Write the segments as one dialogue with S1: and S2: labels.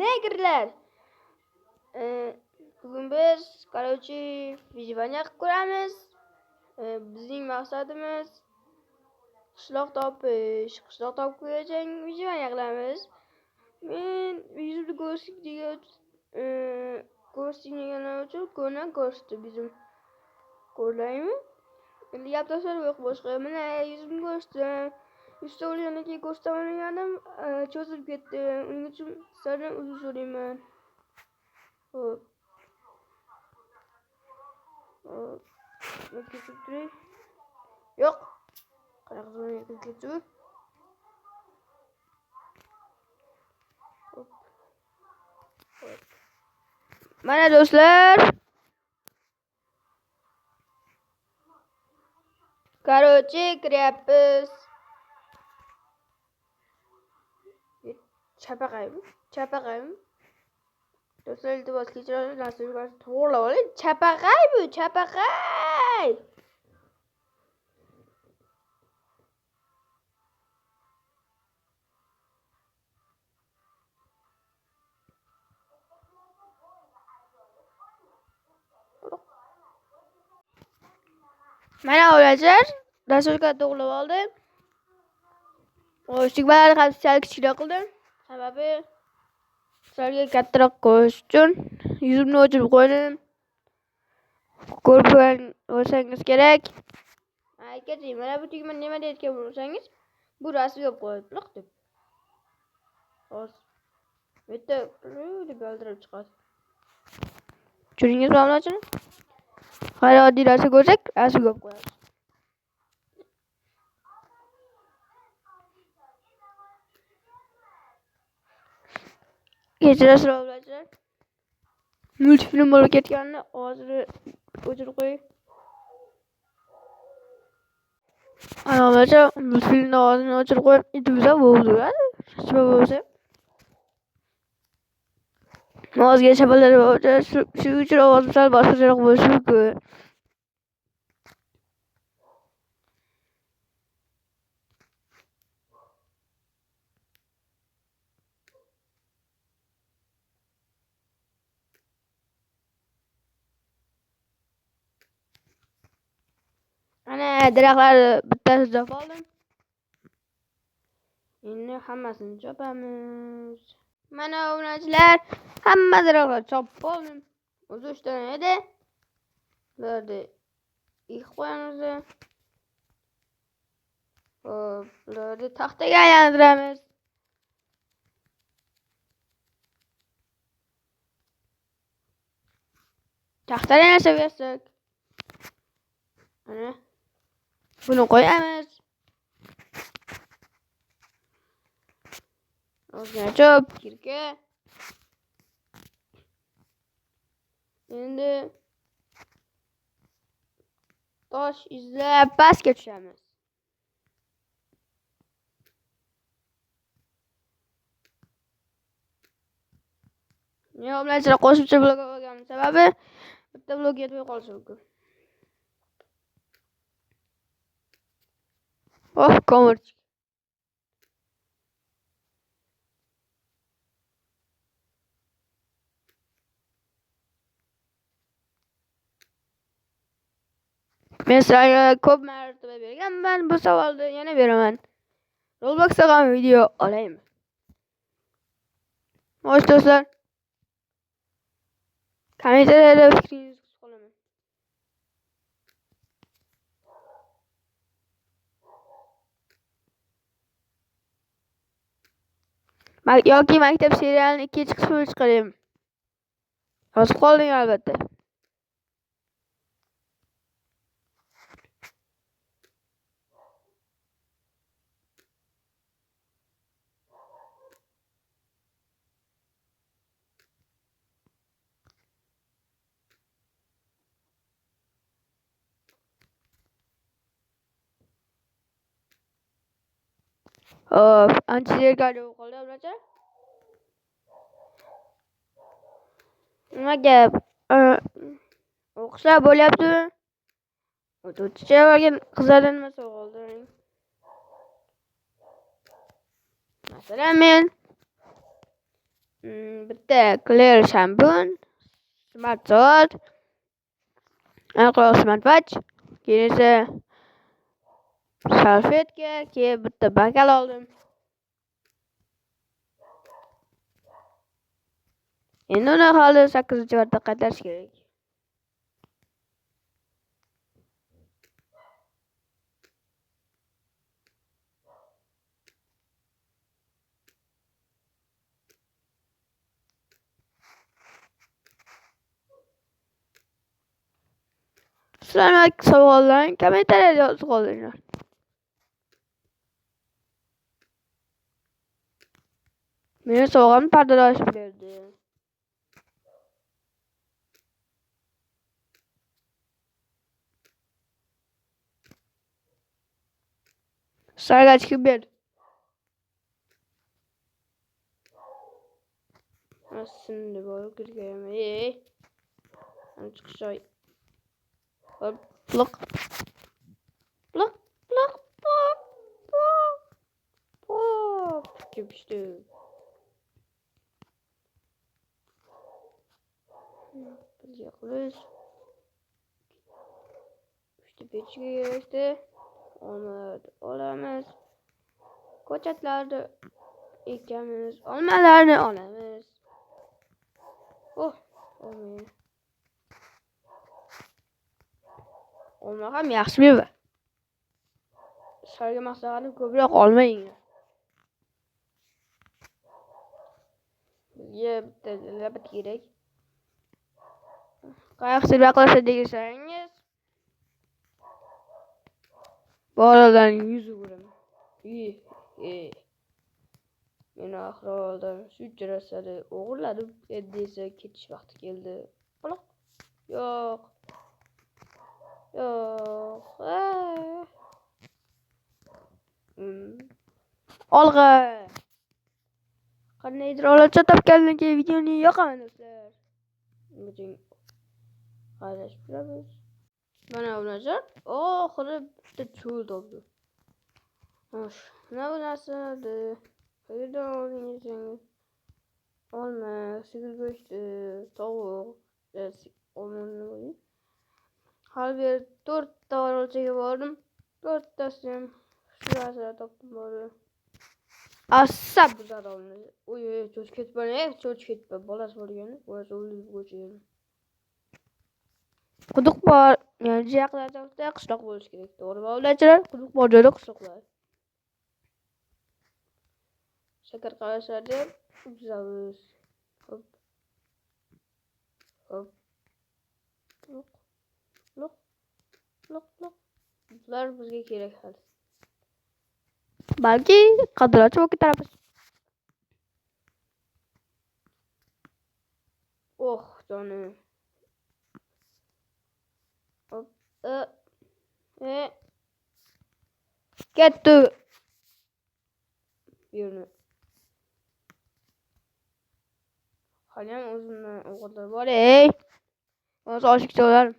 S1: negrlar. Bugun biz vijvanya qilib ko'ramiz. Bizning maqsadimiz qishloq topish. Qishloq topib ko'rajak vijvanya qilamiz. Men yuzimni ko'rsatganim uchun ko'rdan ko'rsatib yuzim ko'rlaymi? Endi gap tashlab yo'q boshqa. Mana yuzimni ko'rsatdim. Yuzta o'lgandan keyin ko'rsataman deganim cho'zilib ketdi. Uning uchun sizlardan uzr so'rayman. Xo'p. Ketib turing. Yo'q. Qanaqa qilib ketib? Mana do'stlar. Kiryapmiz. Chapaqaymi? Do'stlar, iltimos kechirasiz, narsani to'g'rilab oling. Chapaqay! Mana o'g'lonlar, dasturga to'g'rilab oldim. O'shtiklarni ham sal kichikroq qildim. Sababi sizlarga kattaroq ko'rish uchun yuzimni o'chirib qo'ydim. Ko'rib olsangiz kerak. Aytgachi, mana bu tugma nima deyotgan bo'lsangiz, bu rasm yo'q qo'yib liq deb. Hozir bitta deb yoldirib chiqadi. Tushunishingiz bo'lmachimi? Qani oddiy rasm ko'rsak, rasm yo'q qo'yamiz. Kechirasiz o'g'lonlar. Multfilm bo'lib ketganini hozir o'chirib qo'ying. Ana o'g'lonlar, multfilmni ovozini o'chirib qo'yib, intizam bo'ldi. Nima bo'lsa? Ovozga shaballar bo'lsa, shuning uchun ovozim sal boshqacharoq bo'lishi mumkin. Ana daraxtlarni bittasini chopib oldim. Endi hammasini chopamiz. Mana o'g'lonlar, hamma daraxtlarni chopib oldim. O'zi 3 ta edi. Ularni ikki qo'yamiz. Hop, ularni taxtaga aylantiramiz. Taxtani yasaversak. Mana buni qo'yamiz. Ozgina chop, kirka. Endi tosh izlab pastga tushamiz. Men o'g'lonlar qo'shimcha blok olganim sababi bitta blok yetmay qolishi mumkin. Ko'mirchi. Men sizlarga ko'p marotaba berganman bu savolni, yana beraman. Robloxda ham video olaymi? Xo'sh do'stlar, kommentariyada fikringizni qolaman. Yoki maktab serialining ikkinchi qismini chiqaraymi? Yozib qolding albatta. Ancha zerikali bo'lib qoldi o'g'lonlar. Nima gap? O'qishlar bo'lyaptimi? O'qituvchiga bo'lgan qizlardan nima sovg'a olding? Masalan, men bitta clear shampun, smart soat, aniqroq smartwatch, keyin esa salfetka, keyin bitta bakal oldim. Endi uni hali 8-marta qaytarish kerak. Sizlarning savollarni kommentariyada yozib qoldiringlar. Meni sovg'amni pardalashib berdi. Sizlarga chiqib berdi. Aslında böyle gireceğim. Ben çıkacağım. Hop, blok. Blok, blok, blok, blok. Hop, çıkıştı. Biz yakalıyoruz. İşte bir çıkıyor işte. Onları olamaz. Koçatlarda ikimiz olmalarını olamaz. Oh, olmuyor. Olmaq ham yaxshi meva. Sizlarga maqsadlarim ko'proq olmayinglar. Bizga bitta labat kerak. Qayoq sirvaqlasa desangiz, bolalarning yuzi ko'raman. Meni ahvoldan shuncha narsani o'g'irladim. Endi esa ketish vaqti keldi. Yo'q. Yo'q. Olg'a. Qandaydir olacha topgandan keyin videoni yoqaman do'stlar. Bugun qarashib turamiz. Mana bunaqa oxiri bitta cho'l topdi. Mana bu narsani qayerdan oldingiz? Olma, sigir go'shti, tovuq, olmani. Hali 4ta olachaga bordim. 4tasini ham shu narsada topdim bari. Asab zararlı. Oy çocuk ketme ne? Çocuk ketme. Bolası var yani. Bolası öldü bu çocuğun. Quduq bor. Yani jiaqlarda qishloq bo'lish kerak. To'g'rimi avlachilar? Quduq bor joyda qishloqlar. Shakar qarashlarni uzamiz. Hop. Hop. Loq. Loq. Loq. Loq. Bular bizga kerak hali. Balki qadirachi bo'lib ketarmiz. Oh canım. Hop. Ketdi. Birini. Haliyam o'zimdan o'g'illar bor ey. O'zi oshikcha olarım.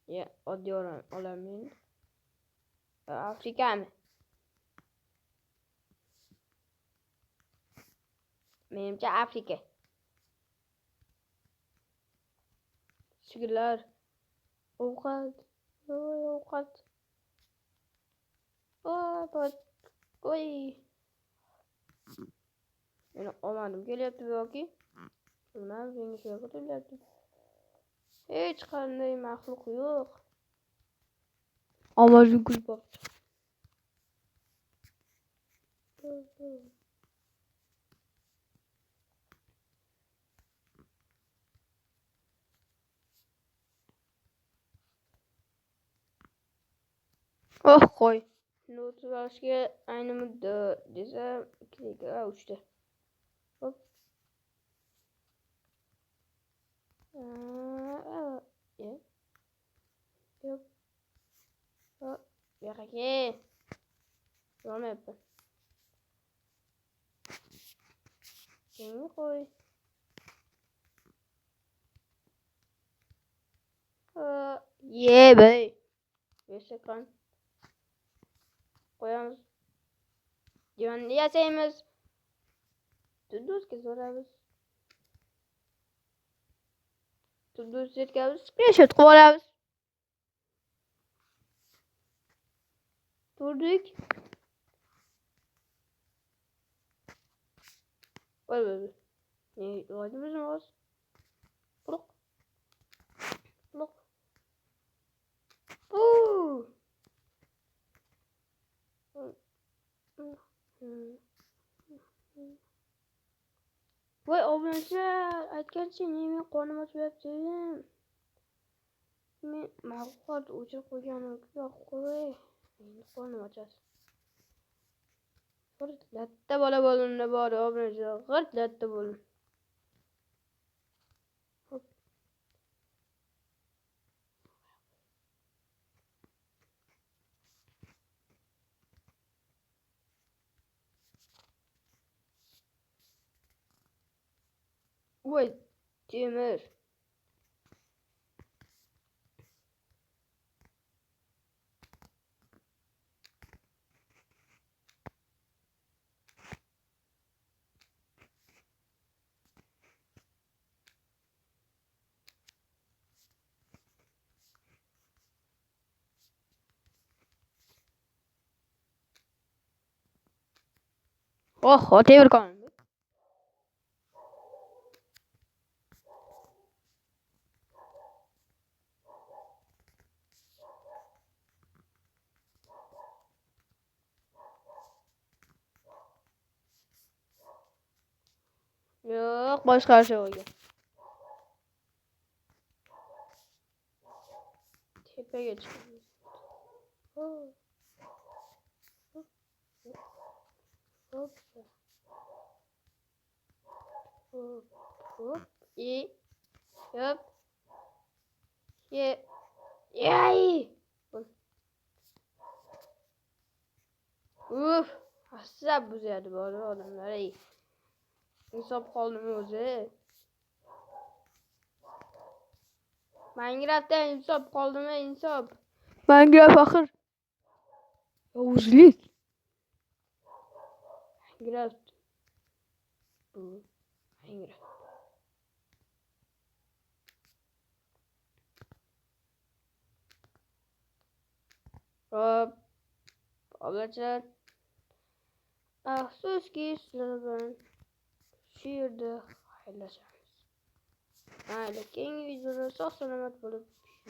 S1: Ya oddiy olaman. Afrika mı? Menimcha Afrika. Sigirlar. Ovqat. Ovqat. Oy. Meni olmadim kelyapti yoki? Bilmam, menga shunaqa tuyulyapti. Hech qanday maxluq yo'q. Ovozim kulib qopti. Oh qo'y. Not olishga ayni mudda desam, 2 3 ta. Hop. Yop. Hop. Yo'q-aka. Olmayapti. Keyingi qo'y. Bey. Besekon. Qo'yamiz. Divanni yasaymiz. Do'stga so'raymiz. Do'st yetkazib screenshot qilib olamiz. Turdik. Voy. Ne oldu bizim oz? Blok. Blok. Voy obunachilar, aytgancha men qornim ochmayapti. Men ma'qul o'chirib qo'yganim yo'q qo'y. Endi qornim ochadi. G'irt latta bola bo'limda bor obunachilar, g'irt latta bo'lim. Voy temir. Oh, temir qoldi. Yo'q, boshqa şey olgan. Tepaga chiqamiz. Hop. Hop. Hop. Hop. Yay. Asab buzadi bor odamlar. Insof qoldimi o'zi? Minecraftda insof qoldimi? Insof. Minecraft axir. Yovuzlik. Minecraft. Minecraft. Hop. Ablachilar. Afsuski sizlar bilan shu yerda xayrlashamiz. Mayli, keyingi videoda sog' salomat bo'lib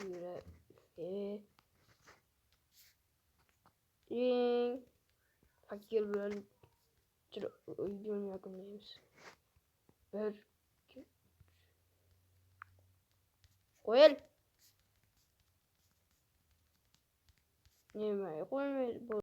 S1: yuring. Fakir bilan videoni yakunlaymiz. 1 2 qo'yil. Nima qo'ymaydi bu